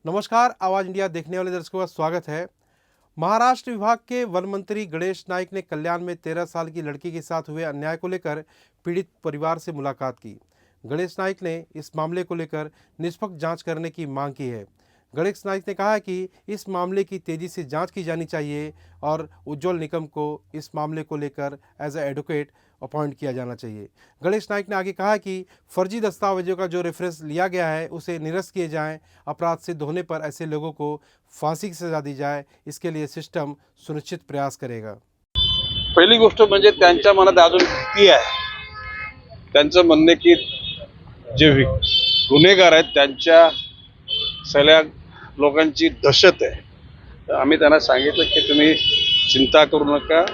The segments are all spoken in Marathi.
नमस्कार, आवाज इंडिया देखने वाले दर्शकों का स्वागत है। महाराष्ट्र विभाग के वन मंत्री गणेश नाइक ने कल्याण में 13 साल की लड़की के साथ हुए अन्याय को लेकर पीड़ित परिवार से मुलाकात की। गणेश नाइक ने इस मामले को लेकर निष्पक्ष जांच करने की मांग की है। गणेश नाइक ने कहा कि इस मामले की तेजी से जांच की जानी चाहिए और उज्ज्वल निकम को इस मामले को लेकर एज एडवोकेट अपॉइंट किया जाना चाहिए। गणेश नाइक ने आगे कहा कि फर्जी दस्तावेजों का जो रेफरेंस लिया गया है उसे निरस्त किए जाएं, अपराध सिद्ध होने पर ऐसे लोगों को फांसी की सजा दी जाए, इसके लिए सिस्टम सुनिश्चित प्रयास करेगा। पहिली गोष्ट म्हणजे त्यांच्या मनात अजून भीती आहे। त्यांचं म्हणणे की जे गुन्हेगार आहेत त्यांच्या सगळ्या लोकांची दहशत आहे। तर आम्ही त्यांना सांगितलं की तुम्ही चिंता करू नका,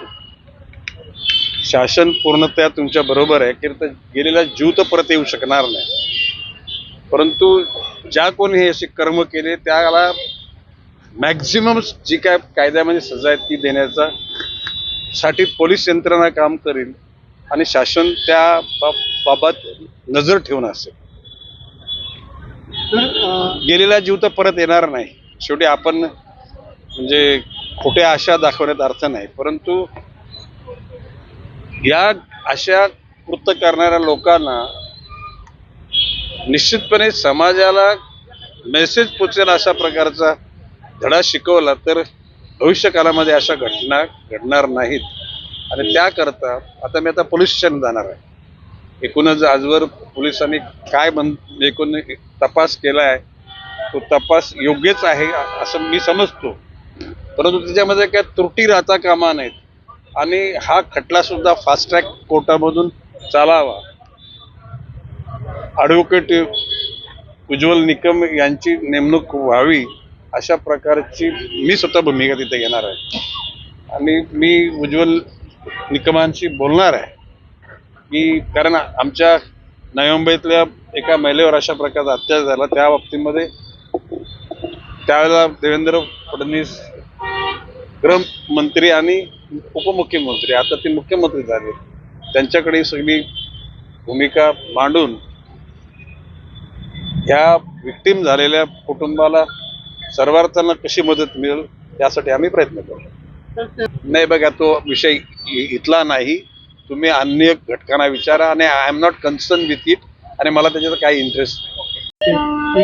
शासन पूर्णतः तुमच्या बरोबर आहे की गेलेला जीव तर परत येऊ शकणार नाही, परंतु ज्या कोणी हे असे कर्म केले त्याला मॅक्झिमम जी काय कायद्यामध्ये सजा आहे ती देण्याचा साठी पोलीस यंत्रणा काम करेल आणि शासन त्या बाबत नजर ठेवून असेल। गेलेला जीव तर परत येणार नाही। शेवटी आपण म्हणजे खोट्या आशा दाखवण्यात अर्थ नाही, परंतु या अशा कृत्य करणाऱ्या लोकांना निश्चितपणे समाजाला मेसेज पोचेल अशा प्रकारचा धडा शिकवला तर भविष्य काळामध्ये अशा घटना घडणार नाहीत। आणि त्याकरता आता पोलीस स्टेशन जाणार आहे। एकूणच आजवर पोलिसांनी काय एकूण तपास केला आहे तो तपास योग्यच आहे असं मी समजतो, परंतु त्याच्यामध्ये काय त्रुटी राहता कामा नाहीत आणि हा खटला सुद्धा फास्ट ट्रॅक कोर्टामधून चालावा। ॲडव्होकेट उज्ज्वल निकम यांची नेमणूक व्हावी अशा प्रकारची मी स्वतः भूमिका तिथे घेणार आहे आणि मी उज्ज्वल निकमांशी बोलणार आहे की कारण आमच्या नवी मुंबईतल्या एका महिलेवर अशा प्रकारचा अत्याचार झाला, त्या बाबतीमध्ये त्यावेळेला देवेंद्र फडणवीस गृहमंत्री आणि उपमुख्यमंत्री, आता ते मुख्यमंत्री झाले, त्यांच्याकडे सगळी भूमिका मांडून ह्या विक्टीम झालेल्या कुटुंबाला सर्वार्थांना कशी मदत मिळेल यासाठी आम्ही प्रयत्न करू। नाही बघा, तो विषय इथला नाही, तुम्ही अन्य घटकांना विचारा आणि I am not concern with it आणि मला त्याच्यात काही इंटरेस्ट नाही।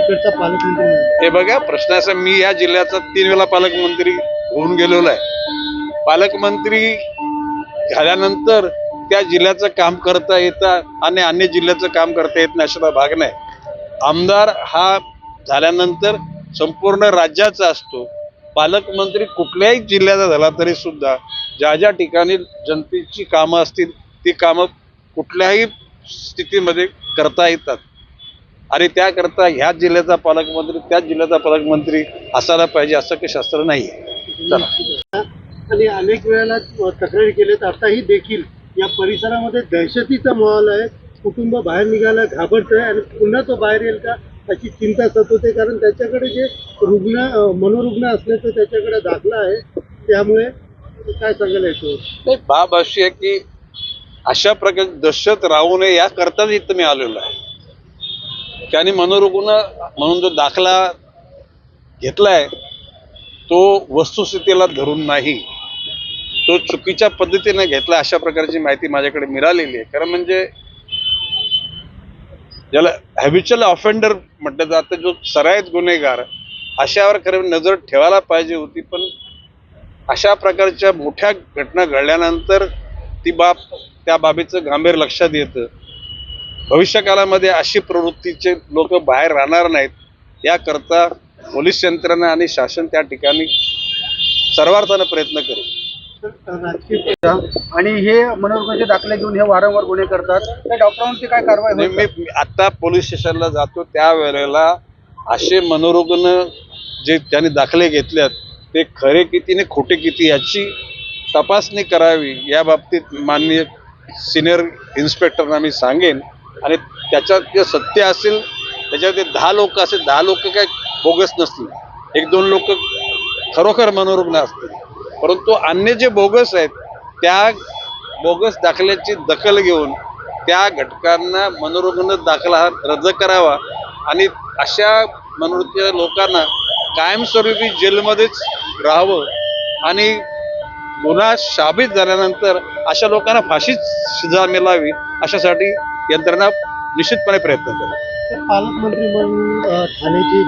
हे बघा, प्रश्न असा, मी या जिल्ह्याचा 3 वेळा पालकमंत्री होऊन गेलेलो आहे। पालकमंत्री झाल्यानंतर त्या जिल्ह्याचं काम करता येतं आणि अन्य जिल्ह्याचं काम करता येत नाही असा भाग नाही। आमदार हा झाल्यानंतर संपूर्ण राज्याचा असतो। पालकमंत्री कुठल्याही जिल्ह्याचा झाला तरी सुद्धा ज्या ज्या ठिकाणी जनतेची कामं असतील ती कामं कुठल्याही स्थितीमध्ये करता येतात आणि त्याकरता ह्या जिल्ह्याचा पालकमंत्री त्याच जिल्ह्याचा पालकमंत्री असायला पाहिजे असं काही शास्त्र नाही आहे। चला, आणि अनेक वेळेला तक्रारी केल्यात, आताही देखील या परिसरामध्ये दहशतीचा माहोल आहे। कुटुंब बाहेर निघायला घाबरतंय आणि पुन्हा तो बाहेर येईल का अशी चिंता सतवते, कारण त्याच्याकडे जे मनोरुग्ण असल्याचं त्याच्याकडे दाखला आहे, त्यामुळे काय सांगायला येतो? नाही, बाब अशी आहे की अशा प्रकारची दहशत राहू नये याकरताच इथं मी आलेलो आहे। त्याने मनोरुग्ण म्हणून जो दाखला घेतलाय तो वस्तुस्थितीला धरून नाही, तो चुकीच्या पद्धतीने घेतला अशा प्रकारची माहिती माझ्याकडे मिळालेली आहे। कारण म्हणजे ज्याला हॅबिच्युअल ऑफेंडर म्हटलं जातं, जो सराईत गुन्हेगार, अशावर खरं नजर ठेवायला पाहिजे होती, पण अशा प्रकारच्या मोठ्या घटना घडल्यानंतर त्या बाबीचं गांभीर्य लक्षात येतं। भविष्यकाळामध्ये अशी प्रवृत्तीचे लोक बाहेर राहणार नाहीत याकरता पोलीस यंत्रणा आणि शासन त्या ठिकाणी सर्वार्थाने प्रयत्न करेल। आणि हे मनोरुग्णाचे दाखले घेऊन हे वारंवार गुन्हे करतात, त्या डॉक्टरांची काय कारवाई? मी आता पोलीस स्टेशनला जातो त्यावेळेला असे मनोरुग्ण जे ज्यांनी दाखले घेतल्यात ते खरे किती आणि खोटे किती याची तपासणी करावी या बाबतीत माननीय सिनियर इन्स्पेक्टरना मी सांगेन आणि त्याच्यात जे सत्य असेल त्याच्यात 10 लोक असेल, 10 लोक काय बोगस नसतील, 1-2 लोक खरोखर मनोरुग्ण असतील, परंतु अन्य जे बोगस आहेत त्या बोगस दाखल्याची दखल घेऊन त्या घटकांना मनोरुग्ण दाखला रद्द करावा आणि अशा मनोवृत्तीच्या लोकांना कायमस्वरूपी जेलमध्येच राहावं आणि गुन्हा साबित झाल्यानंतर अशा लोकांना फाशीच सजा मिळावी अशासाठी यंत्रणा निश्चितपणे प्रयत्न करेल. पालकमंत्री म्हणून ठाण्याची